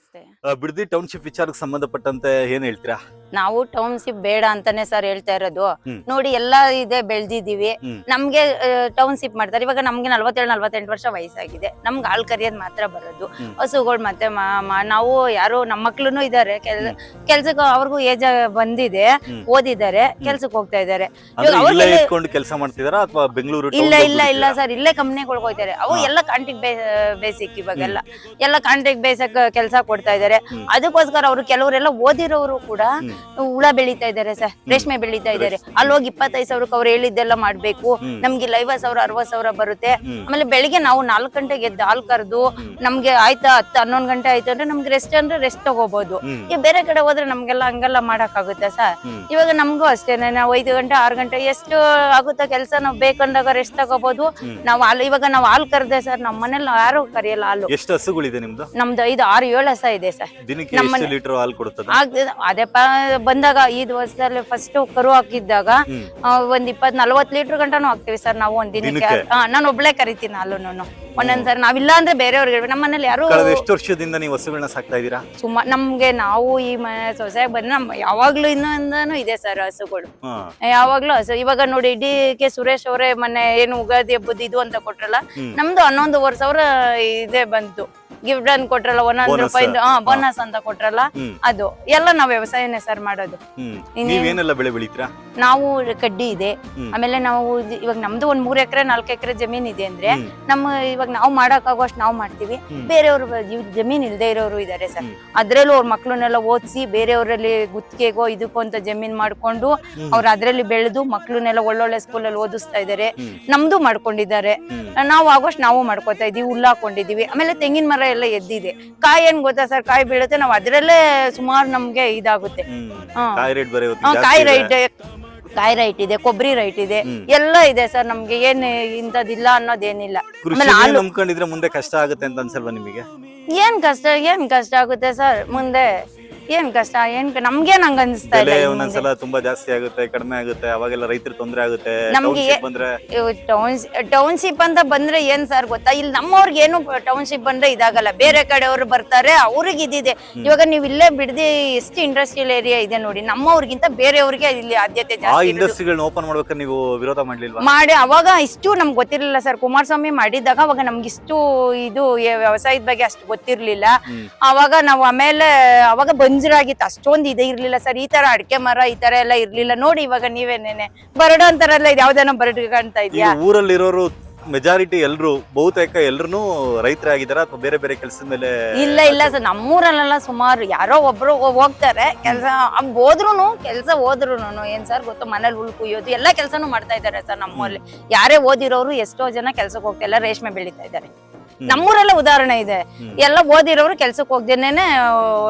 ನಮಸ್ತೆ. ಬಿಡದಿ ಟೌನ್ಶಿಪ್ ವಿಚಾರಕ್ಕೆ ಸಂಬಂಧಪಟ್ಟಂತೆ ಏನ್ ಹೇಳ್ತೀರಾ? ನಾವು ಟೌನ್ಶಿಪ್ ಬೇಡ ಅಂತಾನೆ ಸರ್ ಹೇಳ್ತಾ ಇರೋದು. ನೋಡಿ ಎಲ್ಲ ಇದೆ, ಬೆಳ್ದಿದೀವಿ. ಹ್ಮ್. ನಮ್ಗೆ ಟೌನ್ಶಿಪ್ ಮಾಡ್ತಾರೆ. ಇವಾಗ ನಮ್ಗೆ 47-48 ವರ್ಷ ವಯಸ್ಸಾಗಿದೆ. ನಮ್ಗೆ ಹಾಲ್ ಕರಿಯೋದ್ ಮಾತ್ರ ಬರೋದು. ಹಸುಗಳು ಮತ್ತೆ ನಾವು ಯಾರು ನಮ್ಮ ಮಕ್ಳುನು ಇದಾರೆ, ಕೆಲ್ಸಕ್ಕೆ ಅವ್ರಿಗೂ ಏಜ್ ಬಂದಿದೆ, ಓದಿದ್ದಾರೆ, ಕೆಲ್ಸಕ್ಕೆ ಹೋಗ್ತಾ ಇದಾರೆ. ಕೆಲಸ ಮಾಡ್ತಿದಾರಾ ಅಥವಾ ಬೆಂಗಳೂರು? ಇಲ್ಲ ಸರ್, ಇಲ್ಲೇ ಕಂಪ್ನಿಗಳಿಗೆ ಹೋಗ್ತಾರೆ. ಅವು ಎಲ್ಲ ಕಾಂಟ್ರಾಕ್ಟ್ ಬೇಸಿಕ್ ಇವಾಗೆಲ್ಲ ಎಲ್ಲ ಕಾಂಟ್ರಾಕ್ಟ್ ಬೇಸಿಕ್ ಕೆಲಸ ಕೊಡ್ತಾ ಇದಾರೆ. ಅದಕ್ಕೋಸ್ಕರ ಅವರು ಕೆಲವರೆಲ್ಲ ಓದಿರೋರು ಕೂಡ ಹುಳ ಬೆಳೀತಾ ಇದಾರೆ ಸರ್, ರೇಷ್ಮೆ ಬೆಳೀತಾ ಇದಾರೆ. ಅಲ್ಲಿ ಹೋಗಿ 25,000 ಅವ್ರು ಹೇಳಿದ್ದೆಲ್ಲ ಮಾಡ್ಬೇಕು. ನಮ್ಗೆ 50,000 60,000 ಬರುತ್ತೆ. ಆಮೇಲೆ ಬೆಳಿಗ್ಗೆ ನಾವು 4 ಗಂಟೆಗೆ ಎದ್ದು ಹಾಲ್ ಕರೆದು ನಮ್ಗೆ ಆಯ್ತಾ 10-11 ಗಂಟೆ ಆಯ್ತು ಅಂದ್ರೆ ನಮ್ಗೆ ರೆಸ್ಟ್ ಅಂದ್ರೆ ರೆಸ್ಟ್ ತಗೋಬಹುದು. ಈಗ ಬೇರೆ ಕಡೆ ಹೋದ್ರೆ ನಮ್ಗೆಲ್ಲ ಹಂಗೆಲ್ಲ ಮಾಡಕ್ ಆಗುತ್ತೆ ಸರ್. ಇವಾಗ ನಮ್ಗೂ ಅಷ್ಟೇನೆ, ನಾವು 5 ಗಂಟೆ 6 ಗಂಟೆ ಎಷ್ಟು ಆಗುತ್ತೋ ಕೆಲಸ ನಾವು ಬೇಕಂದಾಗ ರೆಸ್ಟ್ ತಗೋಬಹುದು. ಇವಾಗ ನಾವು ಹಾಲ್ ಕರೆದೆ ಸರ್, ನಮ್ಮ ಮನೇಲಿ ಯಾರು ಕರೆಯಲ್ಲ ಹಾಲು. ಎಷ್ಟು ಹಸುಗಳಿದೆ ನಿಮ್ದು? ನಮ್ದು 5-6-7 ಹಸ ಇದೆ ಸರ್. ದಿನಕ್ಕೆ ಎಷ್ಟು ಲೀಟರ್ ಹಾಲು ಕೊಡುತ್ತದೆ? ಅದೇ ಬಂದಾಗ ಈ ವರ್ಷದಲ್ಲಿ ಫಸ್ಟ್ ಕರು ಹಾಕಿದ್ದಾಗ ಒಂದ್ 20-40 ಲೀಟರ್ ಗಂಟನೂ ಹಾಕ್ತಿವಿ ಸರ್ ನಾವು ಒಂದ್ ದಿನಕ್ಕೆ. ನಾನು ಒಬ್ಳೆ ಕರಿತೀನಿ ಹಾಲುನು. ಒಂದೊಂದ್ಸರಿ ನಾವಿಲ್ಲ ಅಂದ್ರೆ ಬೇರೆಯವ್ರಿಗೆ. ನಮ್ಮ ಮನೇಲಿ ಯಾರು ಎಷ್ಟು ವರ್ಷದಿಂದ ನೀವು ಹಸುಗಳನ್ನ ಸಾಕ್ತಾ ಇದೀರಾ? ನಮ್ಗೆ ನಾವು ಈ ಸೊಸೈಟಿ ಬಂದ್ರೆ ಯಾವಾಗ್ಲೂ ಇನ್ನೊಂದನು ಇದೆ ಸರ್ ಹಸುಗಳು, ಯಾವಾಗ್ಲೂ ಹಸು. ಇವಾಗ ನೋಡಿ ಡಿ.ಕೆ. ಸುರೇಶ್ ಅವರೇ ಮೊನ್ನೆ ಏನು ಉಗಾದಿ ಹಬ್ಬದ ಇದು ಅಂತ ಕೊಟ್ರಲ್ಲ, ನಮ್ದು 11,000 ಇದೇ ಬಂತು. ಗಿಫ್ಟ್ ಅನ್ ಕೊಟ್ರಲ್ಲ, 100 ರೂಪಾಯಿ ಬೋನಸ್ ಅಂತ ಕೊಟ್ರಲ್ಲ, ಅದು ಎಲ್ಲ ನಾವ್ ವ್ಯವಸಾಯನೇ ಸರ್ ಮಾಡೋದು. ನೀವೇನೆಲ್ಲ ಬೆಳೆ ಬೆಳಿತೀರಾ? ನಾವು ಕಡ್ಡಿ ಇದೆ, ಆಮೇಲೆ ನಾವು ಇವಾಗ ನಮ್ದು ಒಂದ್ 3 ಎಕರೆ 4 ಎಕರೆ ಜಮೀನ್ ಇದೆ ಅಂದ್ರೆ ನಮ್ಮ ಇವಾಗ ನಾವು ಮಾಡಕ್ಕಾಗೋಷ್ಟು ನಾವು ಮಾಡ್ತೀವಿ. ಬೇರೆಯವ್ರು ಜಮೀನ್ ಇಲ್ದೇ ಇರೋರು ಇದಾರೆ ಸರ್, ಅದ್ರಲ್ಲೂ ಅವ್ರ ಮಕ್ಳನ್ನೆಲ್ಲ ಓದಿಸಿ ಬೇರೆಯವರಲ್ಲಿ ಗುತ್ತಿಗೆಗೋ ಇದಕ್ಕೋ ಅಂತ ಜಮೀನ್ ಮಾಡ್ಕೊಂಡು ಅವ್ರು ಅದ್ರಲ್ಲಿ ಬೆಳೆದು ಮಕ್ಳನ್ನೆಲ್ಲ ಒಳ್ಳೊಳ್ಳೆ ಸ್ಕೂಲಲ್ಲಿ ಓದಿಸ್ತಾ ಇದಾರೆ. ನಮ್ದು ಮಾಡ್ಕೊಂಡಿದ್ದಾರೆ, ನಾವು ಆಗೋಷ್ಟು ನಾವು ಮಾಡ್ಕೊತಾ ಇದೀವಿ, ಹುಲ್ಲು ಹಾಕೊಂಡಿದೀವಿ. ಆಮೇಲೆ ತೆಂಗಿನ ಮರ ಎಲ್ಲ ಎದ್ದಿದೆ. ಕಾಯಿ ಏನ್ ಗೊತ್ತಾ ಸರ್, ಕಾಯಿ ಬೀಳುತ್ತೆ, ನಾವ್ ಅದ್ರಲ್ಲೇ ಸುಮಾರು ನಮ್ಗೆ ಇದಾಗುತ್ತೆ. ಕಾಯಿ ರೈಟ್ ಇದೆ, ಕೊಬ್ಬರಿ ರೈಟ್ ಇದೆ, ಎಲ್ಲ ಇದೆ ಸರ್. ನಮ್ಗೆ ಏನ್ ಇಂಥದಿಲ್ಲ ಅನ್ನೋದೇನಿಲ್ಲ. ನಂಬ್ಕೊಂಡಿದ್ರೆ ಮುಂದೆ ಕಷ್ಟ ಆಗುತ್ತೆ ಅಂತ ಅನ್ಸಲ್ವಾ ನಿಮಗೆ? ಏನ್ ಕಷ್ಟ ಆಗುತ್ತೆ ಸರ್ ಮುಂದೆ? ಏನ್ ಕಷ್ಟ ನಮ್ಗೇನ್ ಹಂಗ ಅನ್ಸ್ತಾ ಇಲ್ಲ. ಒಂದೊಂದ್ಸಲ ತುಂಬಾ ಜಾಸ್ತಿ ಆಗುತ್ತೆ, ಕಡಿಮೆ ಆಗುತ್ತೆ, ಅವಾಗೆಲ್ಲ ರೈತರು ತೊಂದ್ರೆ ಆಗುತ್ತೆ. ನಮ್ಗೆ ಟೌನ್ಶಿಪ್ ಅಂತ ಬಂದ್ರೆ ಏನ್ ಸರ್ ಗೊತ್ತಾ, ಇಲ್ಲಿ ನಮ್ಮವ್ರಿಗೆ ಏನು ಟೌನ್ಶಿಪ್ ಬಂದ್ರೆ ಇದಾಗಲ್ಲ, ಬೇರೆ ಕಡೆಯವ್ರು ಬರ್ತಾರೆ, ಅವ್ರಿಗೆ ಇದಿದೆ. ಇವಾಗ ನೀವ್ ಇಲ್ಲೇ ಬಿಡದಿ ಎಷ್ಟು ಇಂಡಸ್ಟ್ರಿಯಲ್ ಏರಿಯಾ ಇದೆ ನೋಡಿ, ನಮ್ಮವ್ರಿಗಿಂತ ಬೇರೆಯವ್ರಿಗೆ ಇಲ್ಲಿ ಆದ್ಯತೆ ಜಾಸ್ತಿ. ಇಂಡಸ್ಟ್ರಿಗಳನ್ನ ಓಪನ್ ಮಾಡ್ಬೇಕಾದ್ರೆ ನೀವು ವಿರೋಧ ಮಾಡ್ಲಿಲ್ವಾ? ಮಾಡಿ ಅವಾಗ ಇಷ್ಟು ನಮ್ಗೆ ಗೊತ್ತಿರ್ಲಿಲ್ಲ ಸರ್. ಕುಮಾರಸ್ವಾಮಿ ಮಾಡಿದಾಗ ಅವಾಗ ನಮ್ಗೆ ಇಷ್ಟು ಇದು ವ್ಯವಸಾಯದ ಬಗ್ಗೆ ಅಷ್ಟು ಗೊತ್ತಿರ್ಲಿಲ್ಲ. ಅವಾಗ ನಾವು ಆಮೇಲೆ ಅವಾಗ ಬಂಜರಾಗಿತ್ತು, ಅಷ್ಟೊಂದು ಇದೆ ಇರ್ಲಿಲ್ಲ ಸರ್. ಈ ತರ ಅಡಿಕೆ ಮರ ಈ ತರ ಎಲ್ಲ ಇರ್ಲಿಲ್ಲ. ನೋಡಿ ಇವಾಗ ನೀವೇನೇನೆ ಬರಡು ಅಂತಾರಲ್ಲ, ಇದು ಯಾವ್ದೇನೋ ಬರಡು ಕಾಣ್ತಾ ಇದೆಯಾ? ಊರಲ್ಲಿರೋರು ಮೆಜಾರಿಟಿ ಎಲ್ರು ಬಹುತೇಕ ಎಲ್ರು ರೈತರಾಗಿದಾರ ಅಥವಾ ಬೇರೆ ಬೇರೆ ಕೆಲಸದ ಮೇಲೆ? ಇಲ್ಲ ಸರ್, ನಮ್ಮೂರಲ್ಲೆಲ್ಲ ಸುಮಾರು ಯಾರೋ ಒಬ್ರು ಹೋಗ್ತಾರೆ ಕೆಲಸ, ಹೋದ್ರುನು ಏನ್ ಸರ್ ಗೊತ್ತು, ಮನೇಲಿ ಹುಲ್ ಕುಯ್ಯೋದು ಎಲ್ಲ ಕೆಲಸನೂ ಮಾಡ್ತಾ ಇದಾರೆ ಸರ್ ನಮ್ಮಲ್ಲಿ. ಯಾರೇ ಓದಿರೋರು ಎಷ್ಟೋ ಜನ ಕೆಲ್ಸಕ್ಕೆ ಹೋಗ್ತಾ ಇಲ್ಲ, ರೇಷ್ಮೆ ಬೆಳೀತಾ ಇದಾರೆ. ನಮ್ಮೂರೆಲ್ಲ ಉದಾಹರಣೆ ಇದೆ, ಎಲ್ಲ ಓದಿರೋರು ಕೆಲ್ಸಕ್ಕೆ ಹೋಗ್ದೇನೆ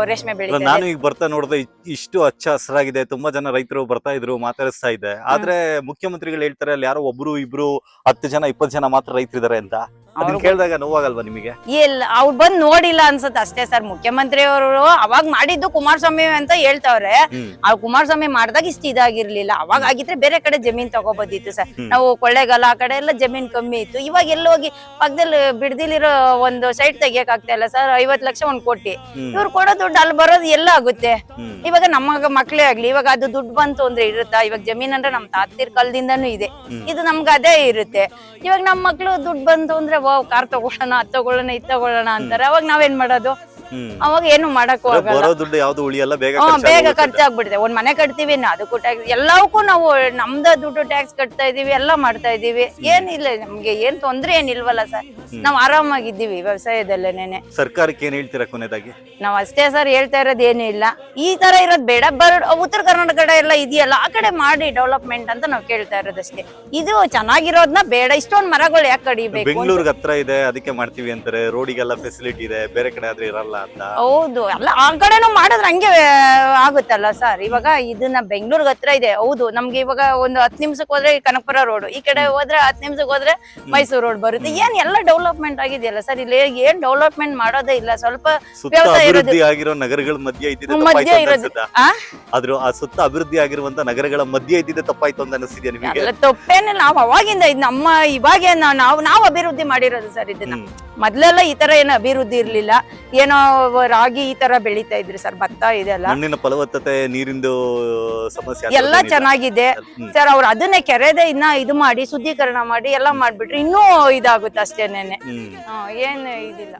ರೇಷ್ಮೆ ಬೆಳೀತಾರೆ. ನಾನು ಈಗ ಬರ್ತಾ ನೋಡಿದ್ರೆ ಇಷ್ಟು ಹಚ್ಚ ಹಸಿರಾಗಿದೆ, ತುಂಬಾ ಜನ ರೈತರು ಬರ್ತಾ ಇದ್ರು, ಮಾತಾಡಿಸ್ತಾ ಇದೆ. ಆದ್ರೆ ಮುಖ್ಯಮಂತ್ರಿಗಳು ಹೇಳ್ತಾರೆ ಅಲ್ಲಿ ಯಾರೋ ಒಬ್ರು ಇಬ್ರು 10 ಜನ 20 ಜನ ಮಾತ್ರ ರೈತರಿದ್ದಾರೆ ಅಂತ. ಅದನ್ನ ಕೇಳಿದಾಗ ನೋವಾಗಲ್ವಾ ನಿಮಗೆ? ಇಲ್ಲ, ಅವ್ರು ಬಂದ್ ನೋಡಿಲ್ಲ ಅನ್ಸುತ್ತೆ ಅಷ್ಟೇ ಸರ್. ಮುಖ್ಯಮಂತ್ರಿ ಅವರು ಅವಾಗ ಮಾಡಿದ್ದು ಕುಮಾರಸ್ವಾಮಿ ಅಂತ ಹೇಳ್ತಾವ್ರೆ. ಅವ್ರು ಕುಮಾರಸ್ವಾಮಿ ಮಾಡ್ದಾಗ ಇಷ್ಟ ಇದಾಗಿರ್ಲಿಲ್ಲ. ಅವಾಗ ಆಗಿದ್ರೆ ಬೇರೆ ಕಡೆ ಜಮೀನ್ ತಗೋಬೋದಿತ್ತು ಸರ್. ನಾವು ಕೊಳ್ಳೇಗಾಲ ಆ ಕಡೆ ಎಲ್ಲ ಜಮೀನ್ ಕಮ್ಮಿ ಇತ್ತು. ಇವಾಗ ಎಲ್ಲೋಗಿ ಪಕ್ಕದಲ್ಲಿ ಬಿಡದಿಲಿರೋ ಒಂದು ಸೈಟ್ ತೆಗಿಯಕ್ ಆಗ್ತಾ ಇಲ್ಲ ಸರ್. 50 ಲಕ್ಷ 1 ಕೋಟಿ ಇವ್ರು ಕೊಡೋ ದುಡ್ಡು ಅಲ್ಲಿ ಬರೋದು ಎಲ್ಲ ಆಗುತ್ತೆ. ಇವಾಗ ನಮ್ಮ ಮಕ್ಳೇ ಆಗ್ಲಿ, ಇವಾಗ ಅದು ದುಡ್ಡು ಬಂತು ಅಂದ್ರೆ ಇರುತ್ತಾ? ಇವಾಗ ಜಮೀನ್ ಅಂದ್ರೆ ನಮ್ ತಾತಿರ್ ಕಾಲದಿಂದಾನು ಇದೆ, ಇದು ನಮ್ಗೆ ಅದೇ ಇರುತ್ತೆ. ಇವಾಗ ನಮ್ ಮಕ್ಳು ದುಡ್ಡು ಬಂತು ಅಂದ್ರೆ ಕಾರ್ ತಗೊಳ್ಳೋಣ, ಅದ್ ತಗೊಳ್ಳೋಣ, ಇದ್ ತಗೊಳ್ಳೋಣ ಅಂತಾರೆ. ಅವಾಗ ನಾವೇನ್ ಮಾಡೋದು? ಅವಾಗ ಏನು ಮಾಡಕ್ ಹೋಗಲ್ಲ, ಬೇಗ ಖರ್ಚಾಗ್ಬಿಡುತ್ತೆ. ಒಂದ್ ಮನೆ ಕಟ್ತೀವಿ, ಅದಕ್ಕೂ ಟ್ಯಾಕ್ಸ್, ಎಲ್ಲವಕ್ಕೂ ನಾವು ನಮ್ದ ದುಡ್ಡು ಟ್ಯಾಕ್ಸ್ ಕಟ್ತಾ ಇದೀವಿ, ಎಲ್ಲ ಮಾಡ್ತಾ ಇದೀವಿ. ಏನಿಲ್ಲ, ನಮ್ಗೆ ಏನ್ ತೊಂದ್ರೆ ಏನಿಲ್ವಲ್ಲ ಸರ್. ನಾವ್ ಆರಾಮಾಗಿದ್ದೀವಿ ವ್ಯವಸಾಯದಲ್ಲೇನೆ. ಸರ್ಕಾರಕ್ಕೆ ಏನ್ ಹೇಳ್ತೀರಾ ಕೊನೆದಾಗಿ? ನಾವ್ ಅಷ್ಟೇ ಸರ್ ಹೇಳ್ತಾ ಇರೋದು, ಏನು ಇಲ್ಲ, ಈ ತರ ಇರೋದ್ ಬೇಡ. ಉತ್ತರ ಕರ್ನಾಟಕ ಕಡೆ ಎಲ್ಲ ಇದೆಯಲ್ಲ, ಆ ಕಡೆ ಮಾಡಿ ಡೆವಲಪ್ಮೆಂಟ್ ಅಂತ ನಾವ್ ಕೇಳ್ತಾ ಇರೋದಷ್ಟೇ. ಇದು ಚೆನ್ನಾಗಿರೋದ್ನ ಬೇಡ. ಇಷ್ಟೊಂದ್ ಮರಗಳು ಯಾಕೆ ಕಡಿಬೇಕು? ಬೆಂಗಳೂರಿಗೆ ಹತ್ರ ಇದೆ ಅದಕ್ಕೆ ಮಾಡ್ತೀವಿ ಅಂತಾರೆ, ರೋಡಿಗೆಲ್ಲ ಫೆಸಿಲಿಟಿ ಇದೆ, ಬೇರೆ ಕಡೆ ಆದ್ರೆ ಇರಲ್ಲ ಅಂತ. ಹೌದು, ಅಲ್ಲ ಆ ಕಡೆನೂ ಮಾಡಿದ್ರೆ ಹಂಗೆ ಆಗುತ್ತಲ್ಲ ಸರ್. ಇವಾಗ ಇದನ್ನ ಬೆಂಗಳೂರಿಗೆ ಹತ್ರ ಇದೆ, ಹೌದು. ನಮ್ಗೆ ಇವಾಗ ಒಂದು 10 ನಿಮಿಷಕ್ಕೆ ಹೋದ್ರೆ ಕನಕಪುರ ರೋಡ್, ಈ ಕಡೆ ಹೋದ್ರೆ 10 ನಿಮಿಷಕ್ಕೆ ಹೋದ್ರೆ ಮೈಸೂರು ರೋಡ್ ಬರುತ್ತೆ. ಏನ್ ಎಲ್ಲ ಡೆವಲಪ್ಮೆಂಟ್ ಆಗಿದೆಯಲ್ಲ ಸರ್. ಇಲ್ಲಿ ಏನ್ ಡೆವಲಪ್ಮೆಂಟ್ ಮಾಡೋದೇ ಇಲ್ಲ. ಸ್ವಲ್ಪ ವ್ಯವಸಾಯ ಆಗಿರೋ ನಗರಗಳ ಮಧ್ಯೆ ಆದ್ರೂ ಆ ಸುತ್ತ ಅಭಿವೃದ್ಧಿ ಆಗಿರುವಂತ ನಗರಗಳ ಮಧ್ಯೆ ಇದ್ದಿದ್ದೆ ತಪ್ಪಾಯ್ತು ಅಂತ ಅನಿಸ್ತಿದ್ಯಾ ನಿಮಗೆ? ತಪ್ಪೇನೆ. ನಾವು ಅವಾಗಿಂದ ನಮ್ಮ ಇವಾಗ ನಾವು ಅಭಿವೃದ್ಧಿ ಮಾಡಿರೋದು ಸರ್ ಇದನ್ನ. ಮೊದ್ಲೆಲ್ಲ ಈ ತರ ಏನು ಅಭಿವೃದ್ಧಿ ಇರ್ಲಿಲ್ಲ. ಏನೋ ರಾಗಿ ಈ ತರ ಬೆಳಿತಾ ಇದ್ರಿ ಸರ್, ಭತ್ತ ಇದೆಲ್ಲ ಮಣ್ಣಿನ ಫಲವತ್ತತೆ, ನೀರಿಂದು ಸಮಸ್ಯೆ ಎಲ್ಲ ಚೆನ್ನಾಗಿದೆ ಸರ್. ಅವ್ರು ಅದನ್ನೇ ಕೆರೆದೆ ಇನ್ನ ಇದು ಮಾಡಿ ಶುದ್ಧೀಕರಣ ಮಾಡಿ ಎಲ್ಲ ಮಾಡ್ಬಿಟ್ರೆ ಇನ್ನೂ ಇದಾಗುತ್ತೆ ಅಷ್ಟೇನೇನೆ. ಏನು ಇದಿಲ್ಲ.